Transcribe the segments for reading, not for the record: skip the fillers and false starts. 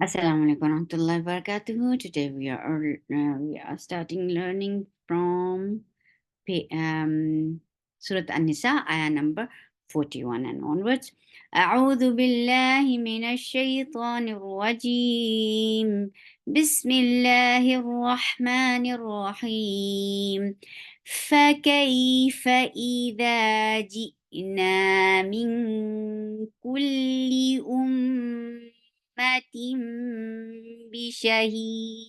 Assalamu alaikum warahmatullahi wabarakatuh. Today we are starting learning from Surah An-Nisa, ayah number 41 and onwards. أعوذ بالله من الشيطان الرجيم. بسم الله الرحمن الرحيم. فكيف إذا جئنا من كل أمة بشهيد.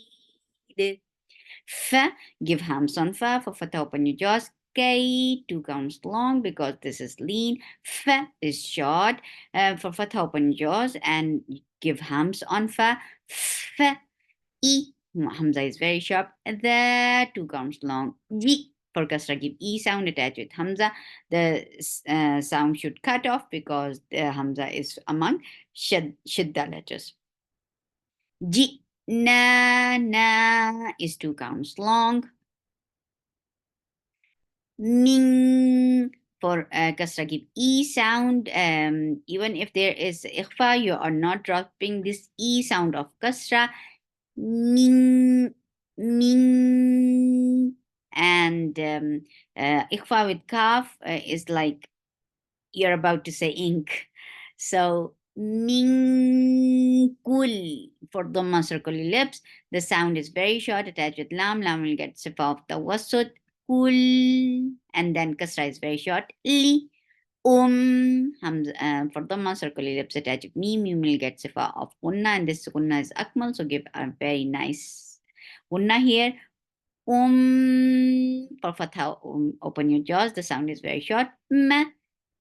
Fa, give hams on fa. For fatha, open your jaws. K, 2 counts long because this is lean. Fa is short. For fatha, open your jaws and give hams on fa. Fa, E, hamza is very sharp. The 2 counts long. G, for kasra, give E sound attached with hamza. The sound should cut off because the hamza is among shidda letters. G, na is 2 counts long. Ming, for kasra, give E sound. Even if there is ikhfa, you are not dropping this E sound of kasra. Ming, ming. And ikhfa with kaf is like you're about to say ink. So minkul, for dhamma circular lips, the sound is very short attached with lam. Lam will get sifa of tawassut. Kul, and then kasra is very short. Li, for dhamma circular lips attached with mim. Mim will get sifa of gunna, and this gunna is akmal, so give a very nice gunna here. For fatha, open your jaws, the sound is very short. Ma,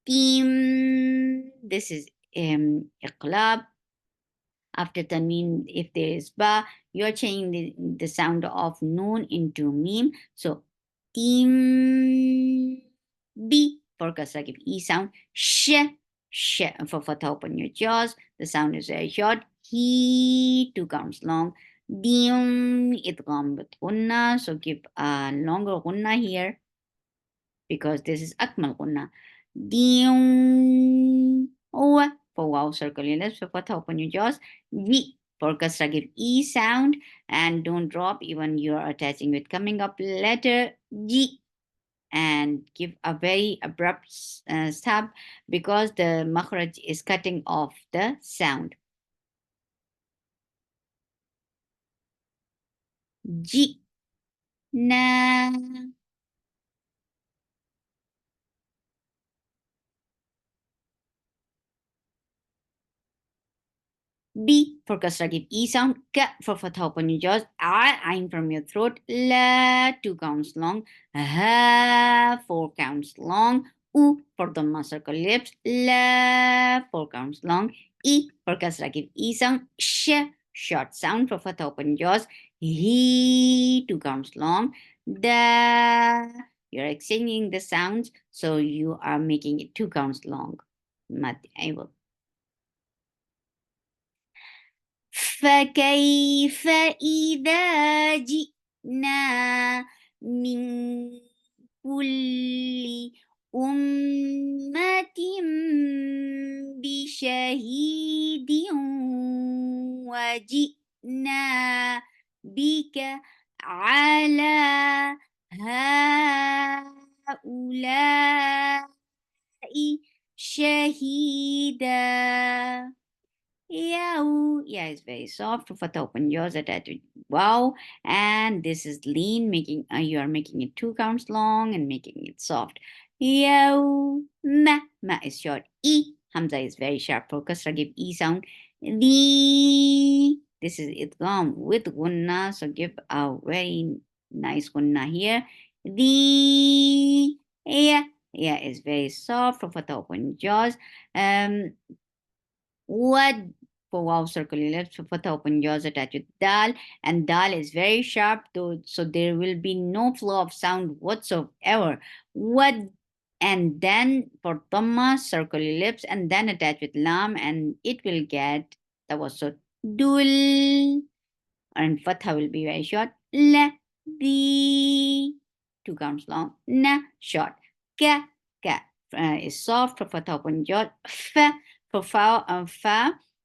Team. This is iqlab. After tanween, if there is ba, you are changing the sound of noon into meme. So team. B, for kasra, give E sound. Sh, for fatha, open your jaws. The sound is very short. He, 2 counts long. Dim, idgham with gunna. So give a longer gunna here because this is akmal gunna. Dim, for wow, circle your lips. For fatha, open your jaws. V, for kasra, give E sound and don't drop even you are attaching with coming up letter G, and give a very abrupt stop because the makhraj is cutting off the sound. G, na. B, for kasra, give E sound. K, for fatha, open your jaws. Ain from your throat. La, 2 counts long. Ha, 4 counts long. U, for dhamma, circle lips. La, 4 counts long. E, for kasra, give E sound. Sh, short sound. For fatha, open jaws. He, 2 counts long. Da, you're exchanging the sounds, so you are making it 2 counts long. Mad, I will. فكيف إذا جئنا من كل أمة بشهيد وجئنا بك على هؤلاء شهيدا. Yeah, it's very soft. Fatha, open jaws attached with wow. And this is lean, making you are making it 2 counts long and making it soft. Yow, ma is short. E, hamza is very sharp. For kasra, give E sound. The, this is idgham with gunna, so give a very nice gunna here. The, yeah, is very soft. For fatha, open jaws. What, for wow, circular lips. For fatha, open jaws attached with dal, and dal is very sharp though, so there will be no flow of sound whatsoever. What, and then for dhamma, circular lips, and then attached with lam, and it will get tawassut. Dul, and fatha will be very short. La, the, 2 counts long. Na, short. Ka is soft. For fatha, open jaws. Fa, for fa,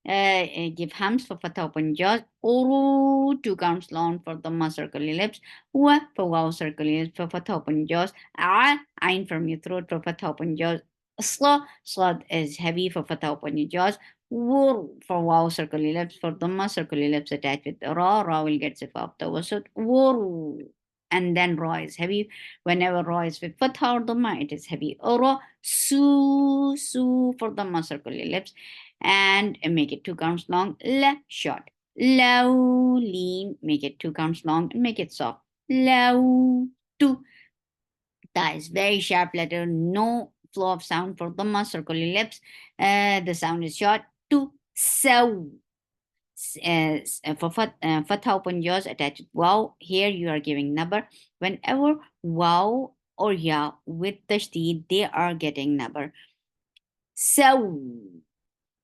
Give hams for fatha open jaws. Uru, 2 counts long for dhamma circle lips. Wa for wow circle lips for fatha open jaws. Ain from your throat for fatha open jaws. Slot is heavy for fatha open your jaws. Wur for wow circle lips for dhamma circle lips attached with ra will get zip up the wasut. Wur. And then ra is heavy. Whenever ra is with fatha or dhamma, it is heavy. Ra, su for dhamma circle lips and make it 2 counts long. La, short. Low, lean, make it 2 counts long and make it soft. Low, two. That is very sharp letter, no flow of sound for dhamma circular lips. The sound is short. Two, so. For fatha open jaws attached with wow. Here you are giving number. Whenever wow or ya with tashdid, they are getting number. So.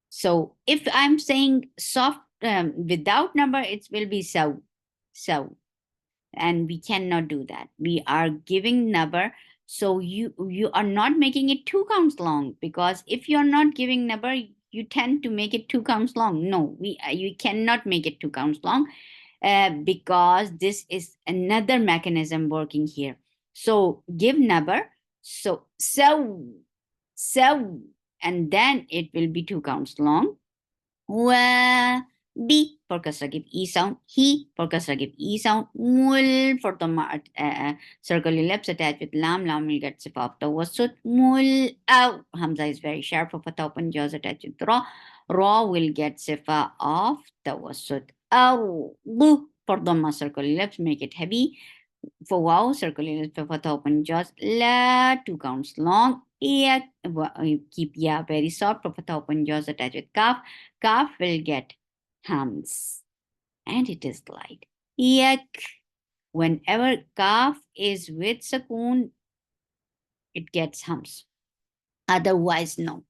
So if I'm saying soft without number, it will be so. So, and we cannot do that. We are giving number. So you are not making it 2 counts long, because if you are not giving number, you tend to make it 2 counts long. No, you cannot make it 2 counts long because this is another mechanism working here. So give number. So, and then it will be 2 counts long. Wa, B for kasra give E sound. He for kasra give E sound. Mul for the circle lips attached with lam. Lam will get sip off the wasut. Mul out. Hamza is very sharp for fatha open jaws attached with ra. Ra will get sifa off the wasut. Aw. Bu for the circle lips make it heavy. For wow, circular for fatha open jaws. La, 2 counts long. Ya, keep ya very soft for fatha open jaws attached with kaf. Kaf will get hums. And it is light. Yak. Whenever kaf is with sukoon, it gets hums. Otherwise, no.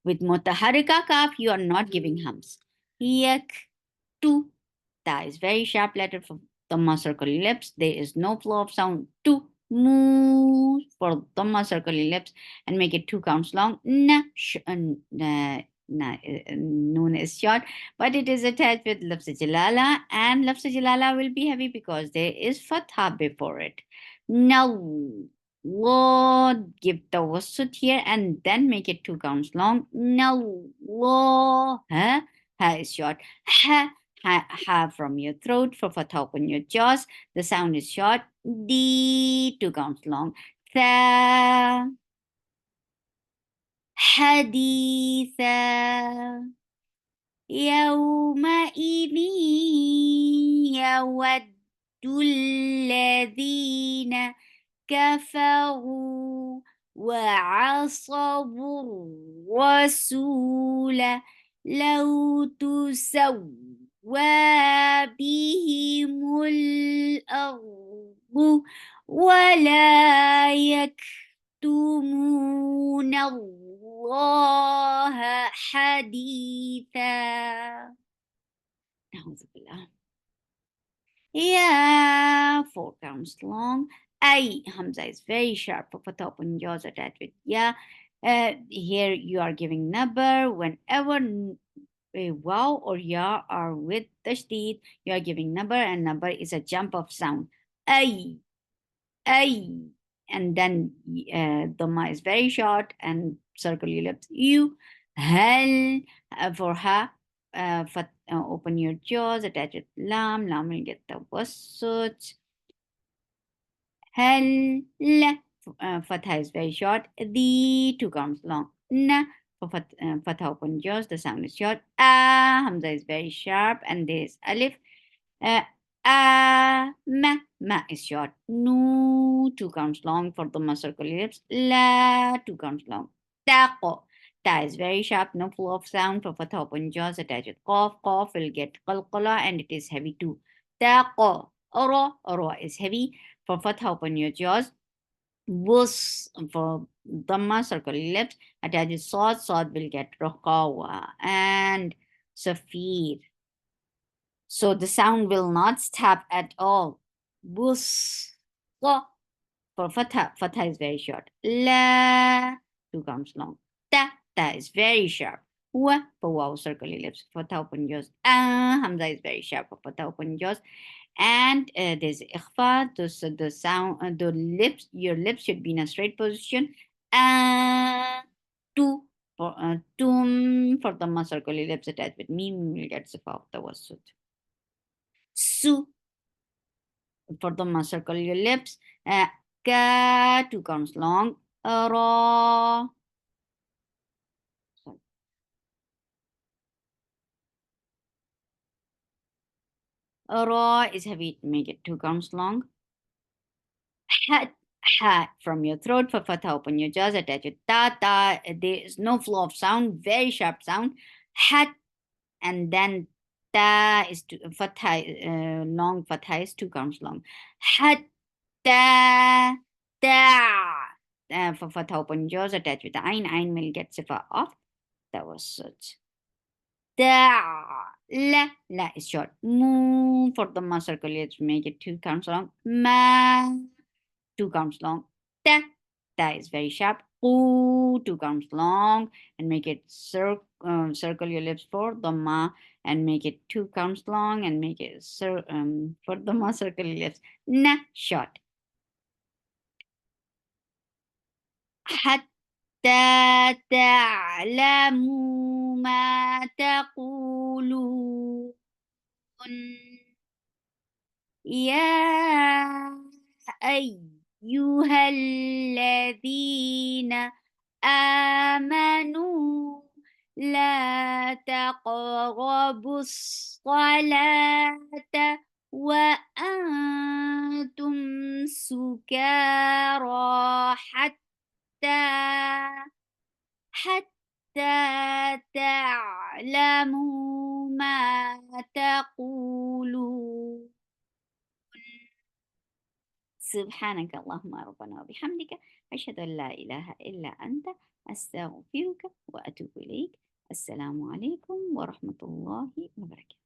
With mutaharika kaf, you are not giving hums. Yak. Two. That is very sharp letter for dhamma circle lips. There is no flow of sound. Two. Moo for dhamma circle lips and make it 2 counts long. Noon is short, but it is attached with lafz jalala, and lafz jalala will be heavy because there is fatha before it. Now, Lord, give the wasut here and then make it 2 counts long. Now, Lord, ha is short. Ha from your throat for fatha open your jaws. The sound is short. D, 2 counts long. Tha, haditha. يومئذ يود الذين كفروا وعصوا الرسول لو تسوى بهم الأرض ولا يكتمون الله حديثا. أعوذ بالله. Yeah, 4 counts long. I, Hamza is very sharp for fatha open jaws attached with yeah. Here you are giving number. Whenever wow or ya are with tashdid, you are giving number, and number is a jump of sound. I, and then dhamma is very short and circle your lips. You, hal for ha. Open your jaws, attach it lam. Lam will get the wasut. Hal, la. Fatha is very short. The 2 counts long. Na for fatha open jaws. The sound is short. Hamza is very sharp, and there is alif. Ma is short. Nu 2 counts long for the circle lips. La 2 counts long. Taqo. Ta is very sharp, no flow of sound for fatha open jaws attached with qaf. Qaf will get qalqala and it is heavy too. Taqo. Oro is heavy for fatha open your jaws. Bus for dhamma circle lips attached with sod. Sod will get raqawa and safir. So the sound will not stop at all. Bus. For fatha. Fatha is very short. La 2 counts long. Ta is very sharp. و for wow, circle your lips, fatha open jaws. Hamza is very sharp for fatha open jaws. And there's ikhfa, the sound, the lips, your lips should be in a straight position. Tu for tum for the circle your lips attached with meme will get sifa of tawassut. Su for the circle your lips. Ka, two counts long. Ra, sorry. Ra is heavy, make it two counts long. Hat, hat from your throat for fatha, open your jaws, attach your ta, ta. There is no flow of sound, very sharp sound. Hat, and then ta is fatha, long fatha is two counts long. Hat, ta, ta. For fatha, open jaws, attach with the ain will get sifa off. That was such. Da, la is short. Mu for the ma circle, let's make it two counts long. Ma, two counts long. Ta, ta is very sharp. Ooh, two counts long, and make it circle your lips for the ma, and make it two counts long, and make it for the ma circle your lips. Na, short. حتى تعلموا ما تقولون. يا أيها الذين آمنوا لا تقربوا الصلاة وأنتم سكارى حتى تعلموا ما تقولون. سبحانك اللهم ربنا وبحمدك أشهد أن لا إله إلا أنت أستغفرك وأتوب إليك. السلام عليكم ورحمة الله وبركاته.